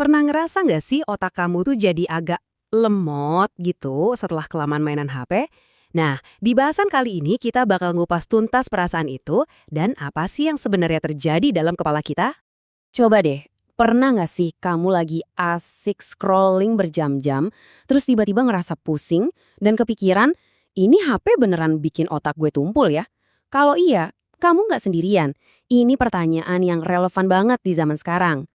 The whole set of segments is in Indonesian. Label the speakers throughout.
Speaker 1: Pernah ngerasa nggak sih otak kamu tuh jadi agak lemot gitu setelah kelamaan mainan HP? Nah, di bahasan kali ini kita bakal ngupas tuntas perasaan itu dan apa sih yang sebenarnya terjadi dalam kepala kita? Coba deh, pernah nggak sih kamu lagi asik scrolling berjam-jam, terus tiba-tiba ngerasa pusing dan kepikiran, ini HP beneran bikin otak gue tumpul ya? Kalau iya, kamu nggak sendirian. Ini pertanyaan yang relevan banget di zaman sekarang.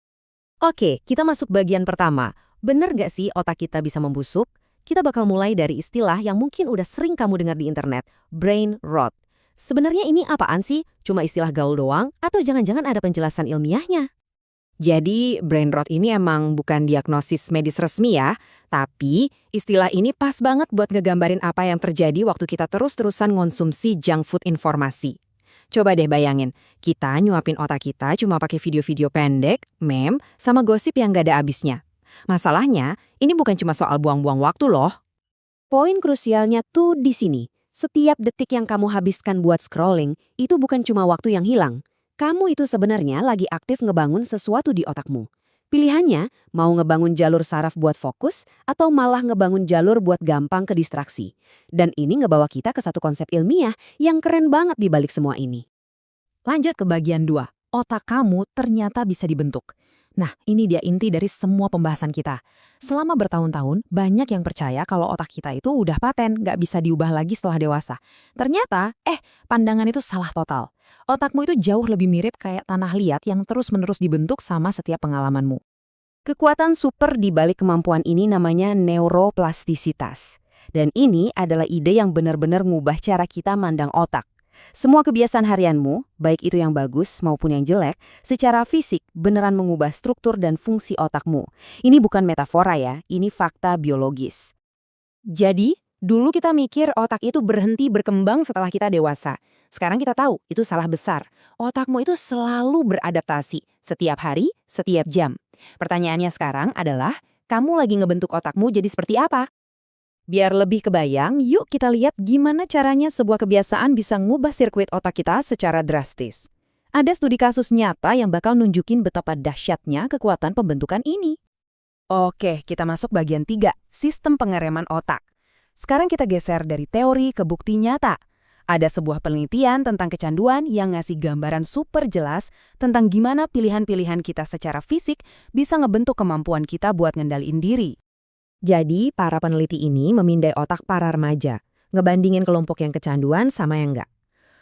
Speaker 1: Oke, kita masuk bagian pertama. Bener nggak sih otak kita bisa membusuk? Kita bakal mulai dari istilah yang mungkin udah sering kamu dengar di internet, brain rot. Sebenarnya ini apaan sih? Cuma istilah gaul doang? Atau jangan-jangan ada penjelasan ilmiahnya? Jadi, brain rot ini emang bukan diagnosis medis resmi ya, tapi istilah ini pas banget buat ngegambarin apa yang terjadi waktu kita terus-terusan ngonsumsi junk food informasi. Coba deh bayangin, kita nyuapin otak kita cuma pakai video-video pendek, meme, sama gosip yang gak ada habisnya. Masalahnya, ini bukan cuma soal buang-buang waktu loh. Poin krusialnya tuh di sini. Setiap detik yang kamu habiskan buat scrolling, itu bukan cuma waktu yang hilang. Kamu itu sebenarnya lagi aktif ngebangun sesuatu di otakmu. Pilihannya, mau ngebangun jalur saraf buat fokus, atau malah ngebangun jalur buat gampang ke distraksi. Dan ini ngebawa kita ke satu konsep ilmiah yang keren banget di balik semua ini. Lanjut ke bagian 2. Otak kamu ternyata bisa dibentuk. Nah, ini dia inti dari semua pembahasan kita. Selama bertahun-tahun, banyak yang percaya kalau otak kita itu udah paten, nggak bisa diubah lagi setelah dewasa. Ternyata, pandangan itu salah total. Otakmu itu jauh lebih mirip kayak tanah liat yang terus-menerus dibentuk sama setiap pengalamanmu. Kekuatan super di balik kemampuan ini namanya neuroplastisitas. Dan ini adalah ide yang benar-benar ngubah cara kita mandang otak. Semua kebiasaan harianmu, baik itu yang bagus maupun yang jelek, secara fisik beneran mengubah struktur dan fungsi otakmu. Ini bukan metafora ya, ini fakta biologis. Jadi, dulu kita mikir otak itu berhenti berkembang setelah kita dewasa. Sekarang kita tahu, itu salah besar. Otakmu itu selalu beradaptasi, setiap hari, setiap jam. Pertanyaannya sekarang adalah, kamu lagi ngebentuk otakmu jadi seperti apa? Biar lebih kebayang, yuk kita lihat gimana caranya sebuah kebiasaan bisa ngubah sirkuit otak kita secara drastis. Ada studi kasus nyata yang bakal nunjukin betapa dahsyatnya kekuatan pembentukan ini. Oke, kita masuk bagian 3, sistem pengereman otak. Sekarang kita geser dari teori ke bukti nyata. Ada sebuah penelitian tentang kecanduan yang ngasih gambaran super jelas tentang gimana pilihan-pilihan kita secara fisik bisa ngebentuk kemampuan kita buat ngendaliin diri. Jadi, para peneliti ini memindai otak para remaja, ngebandingin kelompok yang kecanduan sama yang enggak.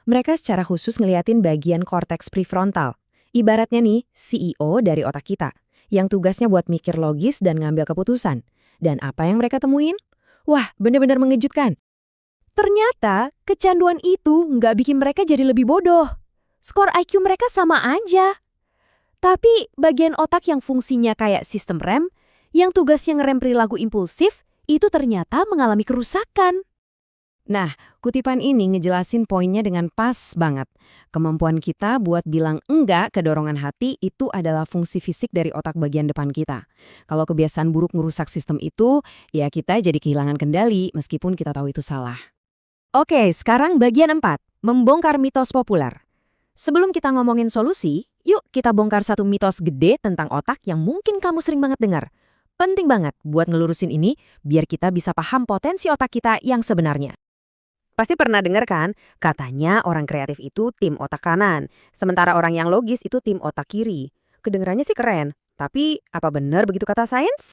Speaker 1: Mereka secara khusus ngeliatin bagian korteks prefrontal. Ibaratnya nih, CEO dari otak kita, yang tugasnya buat mikir logis dan ngambil keputusan. Dan apa yang mereka temuin? Wah, bener-bener mengejutkan. Ternyata, kecanduan itu nggak bikin mereka jadi lebih bodoh. Skor IQ mereka sama aja. Tapi, bagian otak yang fungsinya kayak sistem rem, yang tugasnya ngerem perilaku impulsif, itu ternyata mengalami kerusakan. Nah, kutipan ini ngejelasin poinnya dengan pas banget. Kemampuan kita buat bilang enggak ke dorongan hati itu adalah fungsi fisik dari otak bagian depan kita. Kalau kebiasaan buruk ngerusak sistem itu, ya kita jadi kehilangan kendali meskipun kita tahu itu salah. Oke, sekarang bagian 4, membongkar mitos populer. Sebelum kita ngomongin solusi, yuk kita bongkar satu mitos gede tentang otak yang mungkin kamu sering banget dengar. Penting banget buat ngelurusin ini biar kita bisa paham potensi otak kita yang sebenarnya. Pasti pernah dengar kan, katanya orang kreatif itu tim otak kanan, sementara orang yang logis itu tim otak kiri. Kedengarannya sih keren, tapi apa benar begitu kata sains?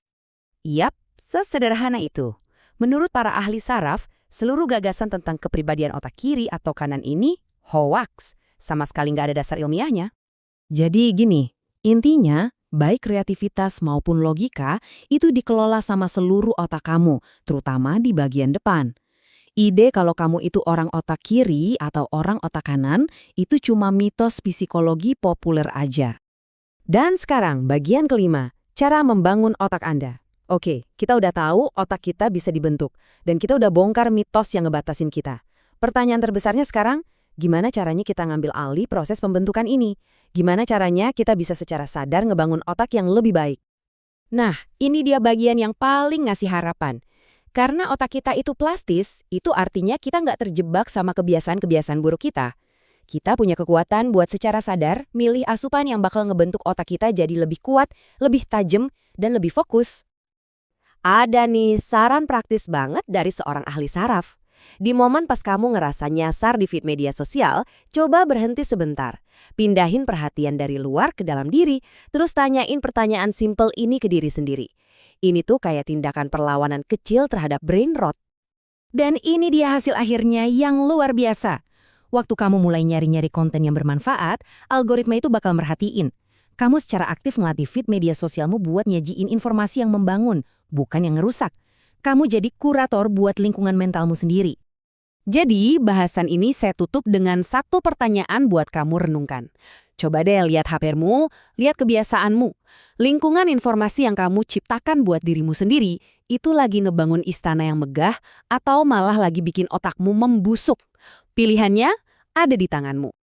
Speaker 1: Yap, sesederhana itu. Menurut para ahli saraf, seluruh gagasan tentang kepribadian otak kiri atau kanan ini hoaks, sama sekali nggak ada dasar ilmiahnya. Jadi gini, intinya, baik kreativitas maupun logika itu dikelola sama seluruh otak kamu, terutama di bagian depan. Ide kalau kamu itu orang otak kiri atau orang otak kanan itu cuma mitos psikologi populer aja. Dan sekarang bagian kelima, cara membangun otak Anda. Oke, kita udah tahu otak kita bisa dibentuk, dan kita udah bongkar mitos yang ngebatasin kita. Pertanyaan terbesarnya sekarang, gimana caranya kita ngambil alih proses pembentukan ini? Gimana caranya kita bisa secara sadar ngebangun otak yang lebih baik? Nah, ini dia bagian yang paling ngasih harapan. Karena otak kita itu plastis, itu artinya kita nggak terjebak sama kebiasaan-kebiasaan buruk kita. Kita punya kekuatan buat secara sadar milih asupan yang bakal ngebentuk otak kita jadi lebih kuat, lebih tajam, dan lebih fokus. Ada nih saran praktis banget dari seorang ahli saraf. Di momen pas kamu ngerasa nyasar di feed media sosial, coba berhenti sebentar. Pindahin perhatian dari luar ke dalam diri, terus tanyain pertanyaan simpel ini ke diri sendiri. Ini tuh kayak tindakan perlawanan kecil terhadap brain rot.
Speaker 2: Dan ini dia hasil akhirnya yang luar biasa. Waktu kamu mulai nyari-nyari konten yang bermanfaat, algoritma itu bakal merhatiin. Kamu secara aktif ngelatih feed media sosialmu buat nyajiin informasi yang membangun, bukan yang ngerusak. Kamu jadi kurator buat lingkungan mentalmu sendiri.
Speaker 1: Jadi, bahasan ini saya tutup dengan satu pertanyaan buat kamu renungkan. Coba deh lihat HP-mu, lihat kebiasaanmu. Lingkungan informasi yang kamu ciptakan buat dirimu sendiri, itu lagi ngebangun istana yang megah atau malah lagi bikin otakmu membusuk. Pilihannya ada di tanganmu.